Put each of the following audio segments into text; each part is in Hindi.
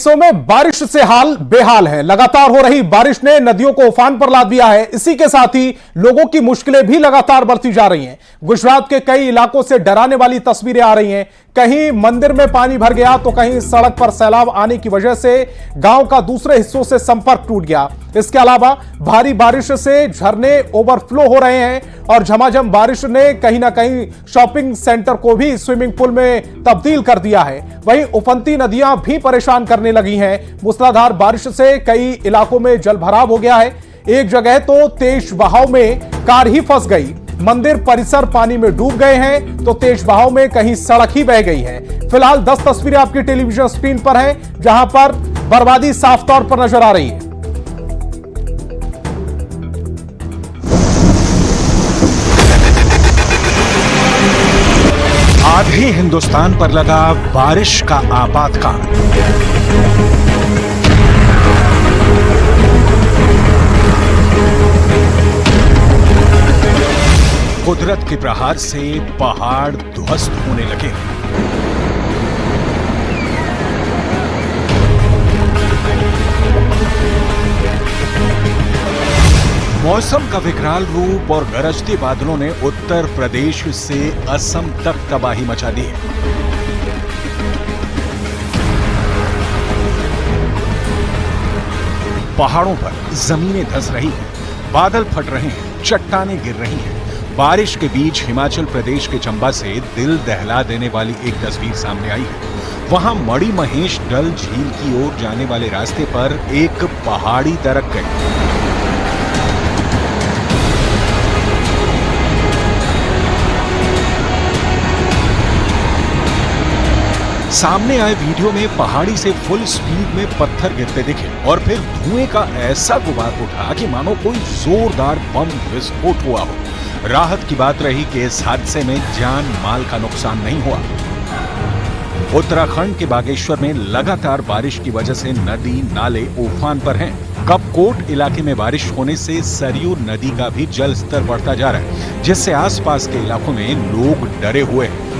हिस्सों में बारिश से हाल बेहाल है। लगातार हो रही बारिश ने नदियों को उफान पर लाद दिया है। इसी के साथ ही लोगों की मुश्किलें भी लगातार बढ़ती जा रही हैं। गुजरात के कई इलाकों से डराने वाली तस्वीरें आ रही हैं। कहीं मंदिर में पानी भर गया तो कहीं सड़क पर सैलाब आने की वजह से गांव का दूसरे हिस्सों से संपर्क टूट गया। इसके अलावा भारी बारिश से झरने ओवरफ्लो हो रहे हैं और झमाझम बारिश ने कहीं ना कहीं शॉपिंग सेंटर को भी स्विमिंग पूल में तब्दील कर दिया है। वहीं उफनती नदियां भी परेशान करने लगी हैं। मूसलाधार बारिश से कई इलाकों में जलभराव हो गया है। एक जगह तो तेज बहाव में कार ही फंस गई। मंदिर परिसर पानी में डूब गए हैं तो तेज बहाव में कहीं सड़क ही बह गई है। फिलहाल 10 तस्वीरें आपकी टेलीविजन स्क्रीन पर हैं जहां पर बर्बादी साफ तौर पर नजर आ रही है। आधे हिंदुस्तान पर लगा बारिश का आपातकाल। कुदरत के प्रहार से पहाड़ ध्वस्त होने लगे। मौसम का विकराल रूप और गरजते बादलों ने उत्तर प्रदेश से असम तक तबाही मचा दी है। पहाड़ों पर जमीनें धंस रही हैं, बादल फट रहे हैं, चट्टानें गिर रही हैं। बारिश के बीच हिमाचल प्रदेश के चंबा से दिल दहला देने वाली एक तस्वीर सामने आई है। वहां मणि महेश डल झील की ओर जाने वाले रास्ते पर एक पहाड़ी दरक गई। सामने आए वीडियो में पहाड़ी से फुल स्पीड में पत्थर गिरते दिखे और फिर धुएं का ऐसा गुबार उठा कि मानो कोई जोरदार बम विस्फोट हुआ हो। राहत की बात रही कि इस हादसे में जान माल का नुकसान नहीं हुआ। उत्तराखंड के बागेश्वर में लगातार बारिश की वजह से नदी नाले उफान पर हैं। कपकोट इलाके में बारिश होने से सरयू नदी का भी जल स्तर बढ़ता जा रहा है, जिससे आसपास के इलाकों में लोग डरे हुए हैं।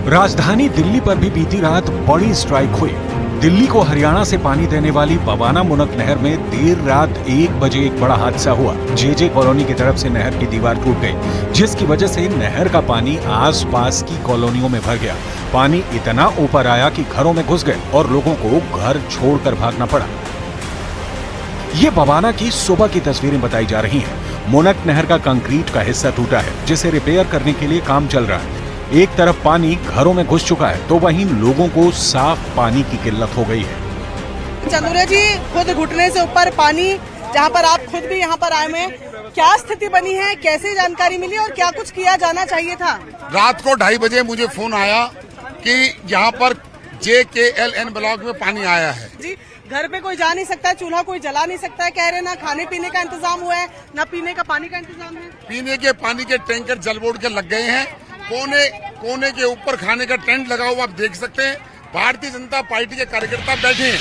राजधानी दिल्ली पर भी बीती रात बड़ी स्ट्राइक हुई। दिल्ली को हरियाणा से पानी देने वाली बवाना मुनक नहर में देर रात 1 बजे एक बड़ा हादसा हुआ। जेजे कॉलोनी की तरफ से नहर की दीवार टूट गई, जिसकी वजह से नहर का पानी आसपास की कॉलोनियों में भर गया। पानी इतना ऊपर आया कि घरों में घुस गए और लोगों को घर छोड़कर भागना पड़ा। ये बवाना की सुबह की तस्वीरें बताई जा रही हैं। मुनक नहर का कंक्रीट का हिस्सा टूटा है, जिसे रिपेयर करने के लिए काम चल रहा है। एक तरफ पानी घरों में घुस चुका है तो वहीं लोगों को साफ पानी की किल्लत हो गई है। चंदूरे जी, खुद घुटने से ऊपर पानी, जहां पर आप खुद भी यहां पर आए हुए, क्या स्थिति बनी है, कैसे जानकारी मिली और क्या कुछ किया जाना चाहिए था? रात को 2:30 बजे मुझे फोन आया कि यहाँ पर JKLN ब्लॉक में पानी आया है। जी, घर पे कोई जा नहीं सकता, चूल्हा कोई जला नहीं सकता है, कह रहे ना खाने पीने का इंतजाम हुआ है, ना पीने का पानी का इंतजाम है। पीने के पानी के टैंकर जल बोर्ड के लग गए हैं। कोने के ऊपर खाने का टेंट लगा हुआ आप देख सकते हैं। भारतीय जनता पार्टी के कार्यकर्ता बैठे हैं।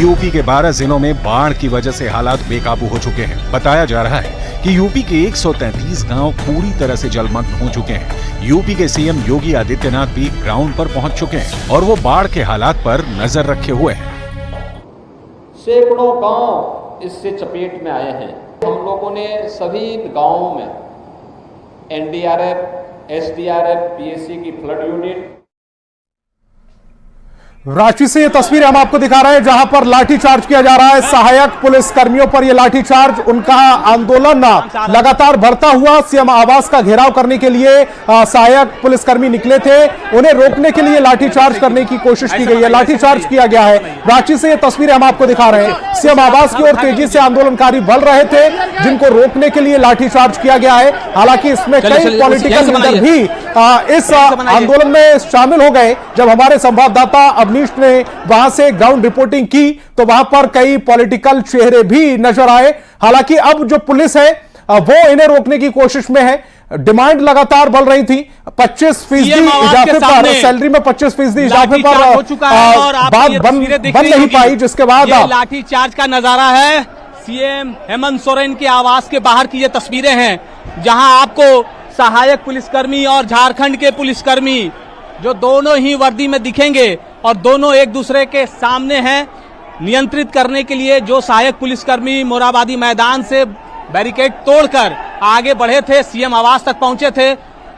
यूपी के 12 जिलों में बाढ़ की वजह से हालात बेकाबू हो चुके हैं। बताया जा रहा है कि यूपी के 133 गांव पूरी तरह से जलमग्न हो चुके हैं। यूपी के सीएम योगी आदित्यनाथ भी ग्राउंड पर पहुंच चुके हैं और वो बाढ़ के हालात पर नजर रखे हुए हैं। सैकड़ों गांव इससे चपेट में आए हैं। हम लोगों ने सभी गांवों में NDRF, SDRF, PSC की फ्लड यूनिट। रांची से ये तस्वीरें हम आपको दिखा रहे हैं जहां पर लाठीचार्ज किया जा रहा है। सहायक पुलिस कर्मियों पर यह लाठीचार्ज, उनका आंदोलन लगातार बढ़ता हुआ। सीएम आवास का घेराव करने के लिए सहायक पुलिसकर्मी निकले थे, उन्हें रोकने के लिए लाठीचार्ज करने की कोशिश की गई है, लाठीचार्ज किया गया है। रांची से ये तस्वीरें हम आपको दिखा रहे हैं। सीएम आवास की ओर तेजी से आंदोलनकारी बढ़ रहे थे, जिनको रोकने के लिए लाठीचार्ज किया गया है। हालांकि इसमें कई पॉलिटिकल लीडर भी इस आंदोलन में शामिल हो गए। जब हमारे संवाददाता ने वहां से ग्राउंड रिपोर्टिंग की तो वहां पर कई पॉलिटिकल चेहरे भी नजर आए। हालांकि अब जो पुलिस है वो इन्हें रोकने की कोशिश में है। डिमांड लगातार बढ़ रही थी। 25% इजाफे पर, सैलरी में 25% इजाफे पर बात बन नहीं पाई, जिसके बाद लाठी चार्ज का नजारा है। सीएम हेमंत सोरेन के आवास के बाहर की ये तस्वीरें हैं, जहां आपको सहायक पुलिसकर्मी और झारखंड के पुलिसकर्मी जो दोनों ही वर्दी में दिखेंगे और दोनों एक दूसरे के सामने हैं, नियंत्रित करने के लिए जो सहायक पुलिसकर्मी मोराबादी मैदान से बैरिकेड तोड़कर आगे बढ़े थे, सीएम आवास तक पहुंचे थे,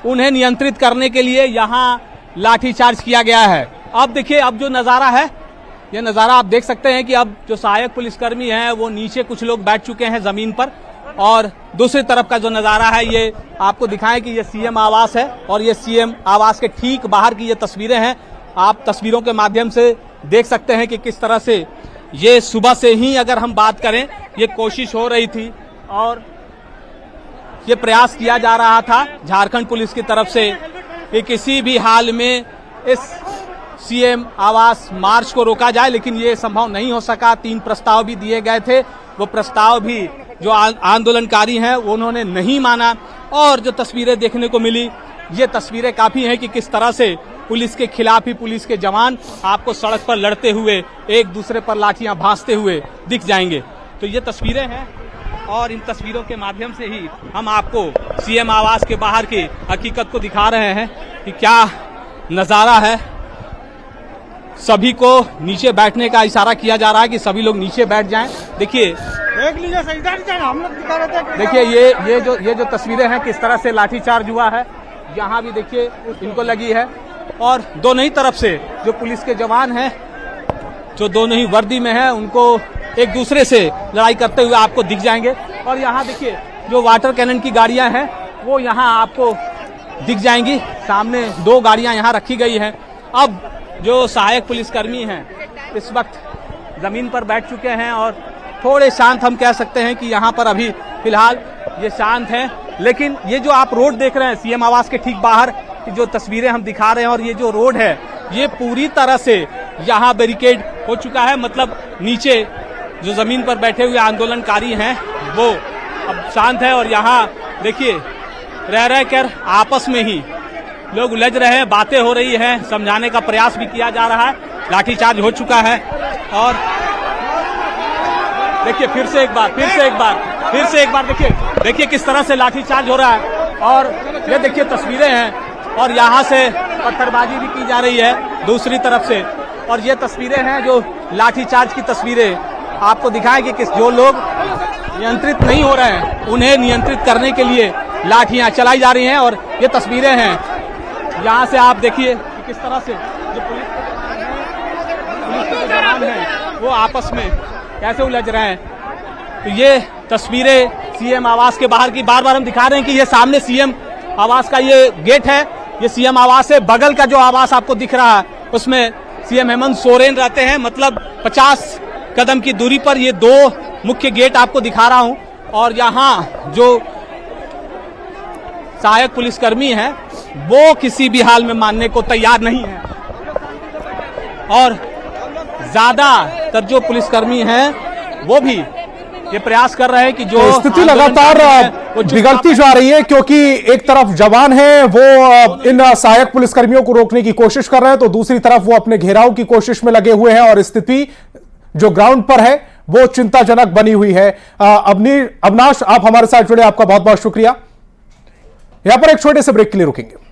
उन्हें नियंत्रित करने के लिए यहां लाठीचार्ज किया गया है। अब देखिए, अब जो नजारा है, ये नजारा आप देख सकते हैं कि अब जो सहायक पुलिसकर्मी हैं वो नीचे कुछ लोग बैठ चुके हैं जमीन पर, और दूसरी तरफ का जो नजारा है ये आपको दिखाएं कि ये सीएम आवास है और ये सीएम आवास के ठीक बाहर की ये तस्वीरें हैं। आप तस्वीरों के माध्यम से देख सकते हैं कि किस तरह से ये सुबह से ही, अगर हम बात करें, ये कोशिश हो रही थी और ये प्रयास किया जा रहा था झारखंड पुलिस की तरफ से कि किसी भी हाल में इस सीएम आवास मार्च को रोका जाए, लेकिन ये संभव नहीं हो सका। 3 प्रस्ताव भी दिए गए थे, वो प्रस्ताव भी जो आंदोलनकारी हैं उन्होंने नहीं माना, और जो तस्वीरें देखने को मिली, ये तस्वीरें काफी हैं कि किस तरह से पुलिस के खिलाफ ही पुलिस के जवान आपको सड़क पर लड़ते हुए, एक दूसरे पर लाठियां भांजते हुए दिख जाएंगे। तो ये तस्वीरें हैं और इन तस्वीरों के माध्यम से ही हम आपको सीएम आवास के बाहर की हकीकत को दिखा रहे हैं कि क्या नजारा है। सभी को नीचे बैठने का इशारा किया जा रहा है कि सभी लोग नीचे बैठ जाएं। देखिए, हम लोग दिखा रहे थे, देखिए ये जो तस्वीरें हैं किस तरह से लाठीचार्ज हुआ है। यहाँ भी देखिए इनको लगी है, और दोनों ही तरफ से जो पुलिस के जवान हैं, जो दोनों ही वर्दी में हैं, उनको एक दूसरे से लड़ाई करते हुए आपको दिख जाएंगे। और यहाँ देखिए जो वाटर कैनन की गाड़ियां हैं वो यहाँ आपको दिख जाएंगी। सामने 2 गाड़ियां यहाँ रखी गई हैं। अब जो सहायक पुलिसकर्मी हैं इस वक्त जमीन पर बैठ चुके हैं और थोड़े शांत, हम कह सकते हैं कि यहाँ पर अभी फिलहाल ये शांत हैं। लेकिन ये जो आप रोड देख रहे हैं सीएम आवास के ठीक बाहर की जो तस्वीरें हम दिखा रहे हैं, और ये जो रोड है ये पूरी तरह से यहाँ बैरिकेड हो चुका है। मतलब नीचे जो जमीन पर बैठे हुए आंदोलनकारी हैं वो अब शांत है, और यहाँ देखिए रह कर आपस में ही लोग उलझ रहे हैं, बातें हो रही हैं, समझाने का प्रयास भी किया जा रहा है। लाठीचार्ज हो चुका है और देखिए फिर से एक बार देखिए किस तरह से लाठीचार्ज हो रहा है। और ये देखिए तस्वीरें हैं और यहाँ से पत्थरबाजी भी की जा रही है दूसरी तरफ से। और ये तस्वीरें हैं जो लाठीचार्ज की तस्वीरें आपको दिखाएं कि जो लोग नियंत्रित नहीं हो रहे हैं उन्हें नियंत्रित करने के लिए लाठियां चलाई जा रही हैं। और ये तस्वीरें हैं, यहाँ से आप देखिए कि किस तरह से जो पुलिस के जवान हैं वो आपस में कैसे उलझ रहे हैं। तो ये तस्वीरें सीएम आवास के बाहर की बार बार हम दिखा रहे हैं कि ये सामने सीएम आवास का ये गेट है, ये सीएम आवास है। बगल का जो आवास आपको दिख रहा है उसमें सीएम हेमंत सोरेन रहते हैं। मतलब 50 कदम की दूरी पर ये 2 मुख्य गेट आपको दिखा रहा हूं। और यहाँ जो सहायक पुलिसकर्मी हैं वो किसी भी हाल में मानने को तैयार नहीं है, और ज्यादातर जो पुलिसकर्मी हैं वो भी ये प्रयास कर रहे हैं कि जो स्थिति लगातार बिगड़ती जा रही है, क्योंकि एक तरफ जवान है वो इन सहायक पुलिसकर्मियों को रोकने की कोशिश कर रहे हैं, तो दूसरी तरफ वो अपने घेराव की कोशिश में लगे हुए हैं, और स्थिति जो ग्राउंड पर है वो चिंताजनक बनी हुई है। अविनाश, आप हमारे साथ जुड़े, आपका बहुत बहुत शुक्रिया। यहां पर एक छोटे से ब्रेक के लिए रुकेंगे।